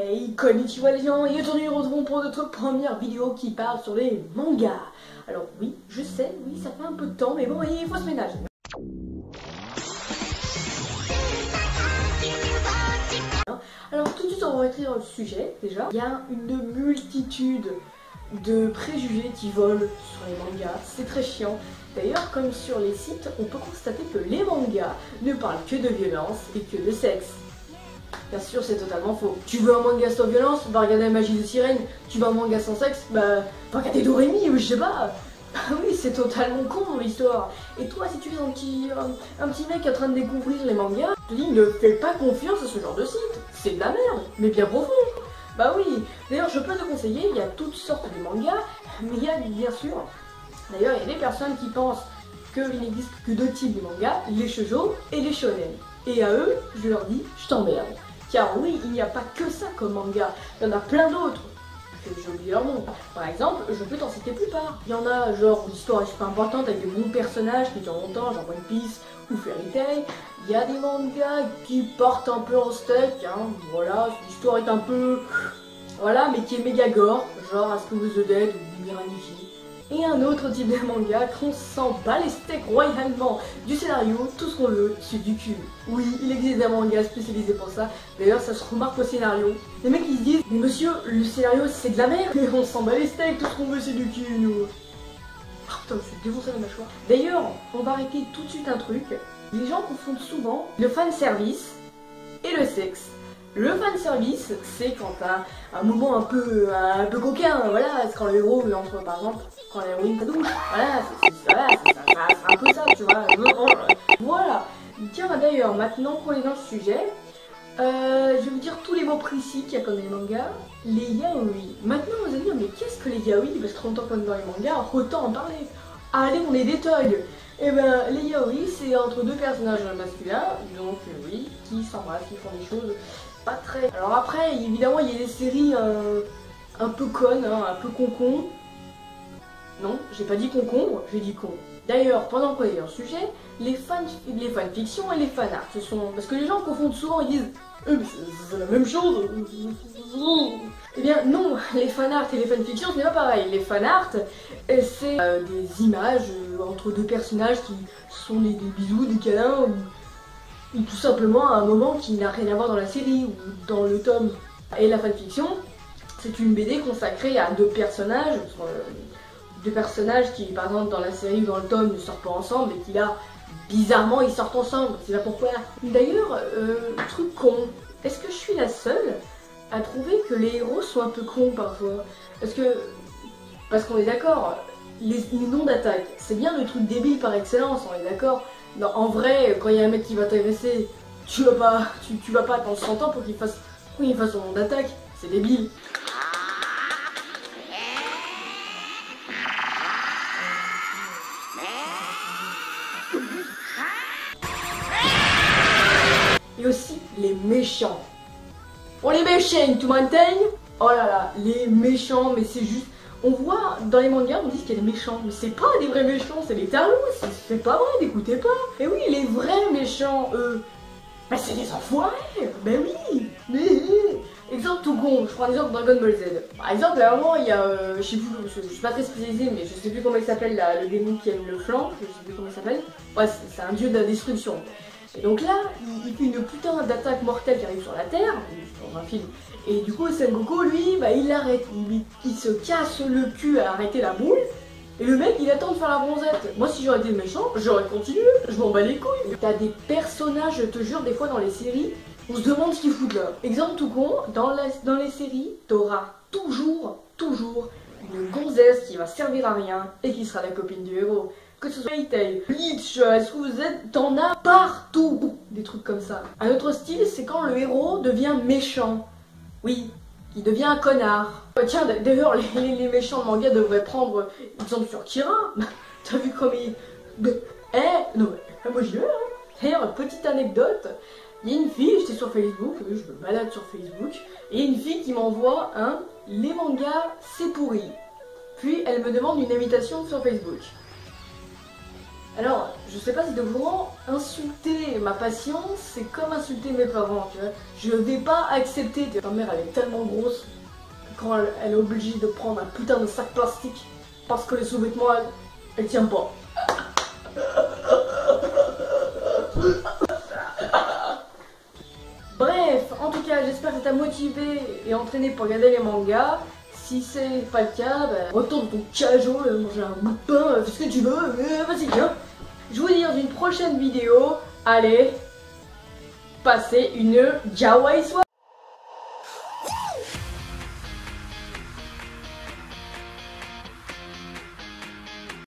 Hey, konnichiwa les gens, et aujourd'hui nous retrouvons pour notre première vidéo qui parle sur les mangas. Alors oui, je sais, oui, ça fait un peu de temps, mais bon, il faut se ménager. Alors tout de suite on va rentrer dans le sujet, déjà. Il y a une multitude de préjugés qui volent sur les mangas, c'est très chiant. D'ailleurs, comme sur les sites, on peut constater que les mangas ne parlent que de violence et que de sexe. Bien sûr, c'est totalement faux. Tu veux un manga sans violence, va regarder la magie de Sirène. Tu veux un manga sans sexe, bah va regarder Doremi ou je sais pas. Bah oui, c'est totalement con l'histoire. Et toi, si tu es un petit mec en train de découvrir les mangas, je te dis, ne fais pas confiance à ce genre de site. C'est de la merde, mais bien profond. Bah oui, d'ailleurs, je peux te conseiller, il y a toutes sortes de mangas, mais il y a bien sûr... D'ailleurs, il y a des personnes qui pensent qu'il n'existe que deux types de mangas, les shoujo et les shonen. Et à eux, je leur dis, je t'emmerde. Car oui, il n'y a pas que ça comme manga, il y en a plein d'autres. J'ai oublié leur nom. Par exemple, je peux t'en citer la plupart. Il y en a, genre, l'histoire est super importante avec des bons personnages qui durent longtemps, genre One Piece ou Fairy Tail. Il y a des mangas qui portent un peu en steak, hein, voilà, l'histoire est un peu... Voilà, mais qui est méga gore, genre As Long as the Dead ou Miraniki. Et un autre type de manga qu'on s'en bat les steaks royalement du scénario, tout ce qu'on veut, c'est du cul. Oui, il existe des mangas spécialisés pour ça, d'ailleurs ça se remarque au scénario. Les mecs ils se disent, mais monsieur, le scénario c'est de la merde, mais on s'en bat les steaks, tout ce qu'on veut c'est du cul nous. Oh putain, je suis défoncé la mâchoire. D'ailleurs, on va arrêter tout de suite un truc. Les gens confondent souvent le fanservice et le sexe. Le fanservice, c'est quand t'as un moment un peu coquin, voilà, c'est quand le héros entre, par exemple, quand l'héroïne douche, voilà, c'est un peu ça, tu vois. Voilà. Tiens, d'ailleurs, maintenant qu'on est dans le sujet, je vais vous dire tous les mots précis qu'il y a comme les mangas. Les yaoi. Maintenant, vous allez dire, mais qu'est-ce que les yaoi? Parce que 30 ans qu'on est dans les mangas, autant en parler. Allez, on est des thugs. Et ben, les yaoi, c'est entre deux personnages masculins, donc oui, qui s'embrassent, qui font des choses pas très... Alors après, évidemment, il y a des séries un peu connes, hein, un peu concon. Non, j'ai pas dit concombre, j'ai dit con. D'ailleurs, pendant qu'on est dans le sujet, les fanfictions et les fanarts, ce sont... Parce que les gens confondent souvent, ils disent c'est la même chose. Eh bien non, les fanarts et les fanfictions, ce n'est pas pareil. Les fanarts, c'est des images entre deux personnages qui sont des bisous, des câlins, ou tout simplement un moment qui n'a rien à voir dans la série ou dans le tome. Et la fanfiction, c'est une BD consacrée à deux personnages qui, par exemple, dans la série ou dans le tome ne sortent pas ensemble et qui là, bizarrement, ils sortent ensemble. C'est là pourquoi. D'ailleurs, truc con, est-ce que je suis la seule à trouver que les héros sont un peu cons parfois? Parce qu'on est d'accord, les noms d'attaque, c'est bien le truc débile par excellence, on est d'accord. Non, en vrai, quand il y a un mec qui va t'agresser, tu vas pas attendre 100 ans pour qu'il fasse son nom d'attaque, c'est débile. Et aussi les méchants. Pour les méchants, tu m'entends? Oh là là, les méchants, mais c'est juste... On voit dans les mangas, on dit qu'il y a des méchants, mais c'est pas des vrais méchants, c'est des tarots, c'est pas vrai, n'écoutez pas. Et oui, les vrais méchants, eux, bah c'est des enfoirés, ben oui, exemple tout con, je prends un exemple Dragon Ball Z. Par exemple, à un moment, il y a, je sais plus, je suis pas très spécialisée, mais je sais plus comment il s'appelle, le démon qui aime le flanc, je sais plus comment il s'appelle. Ouais, c'est un dieu de la destruction. Et donc là, il fait une putain d'attaque mortelle qui arrive sur la Terre, dans un film. Et du coup, Sengoku, lui, bah il l'arrête. Il se casse le cul à arrêter la boule. Et le mec, il attend de faire la bronzette. Moi, si j'aurais été méchant, j'aurais continué. Je m'en bats les couilles. T'as des personnages, je te jure, des fois dans les séries, on se demande ce qu'ils foutent là. Exemple tout con, dans les séries, t'auras toujours une gonzesse qui va servir à rien et qui sera la copine du héros. Que ce soit Fairy Tail, Bleach, SQZ, t'en as partout. Des trucs comme ça. Un autre style, c'est quand le héros devient méchant. Oui, il devient un connard. Tiens, d'ailleurs, les méchants de manga devraient prendre exemple sur Kira. T'as vu comme il... non, mais moi j'y vais, hein. D'ailleurs, petite anecdote, il y a une fille, j'étais sur Facebook, je me balade sur Facebook, et une fille qui m'envoie les mangas, c'est pourri. Puis elle me demande une invitation sur Facebook. Alors, je sais pas si de vraiment insulter ma passion, c'est comme insulter mes parents, tu vois. Je vais pas accepter. Ta mère, elle est tellement grosse que quand elle est obligée de prendre un putain de sac plastique parce que les sous-vêtements, elle tient pas. Bref, en tout cas, j'espère que ça t'a motivé et entraîné pour regarder les mangas. Si c'est pas le cas, bah, retourne dans ton cageot, manger un bout de pain, fais ce que tu veux, vas-y, viens. Je vous dis dans une prochaine vidéo, allez, passez une Jawai soirée.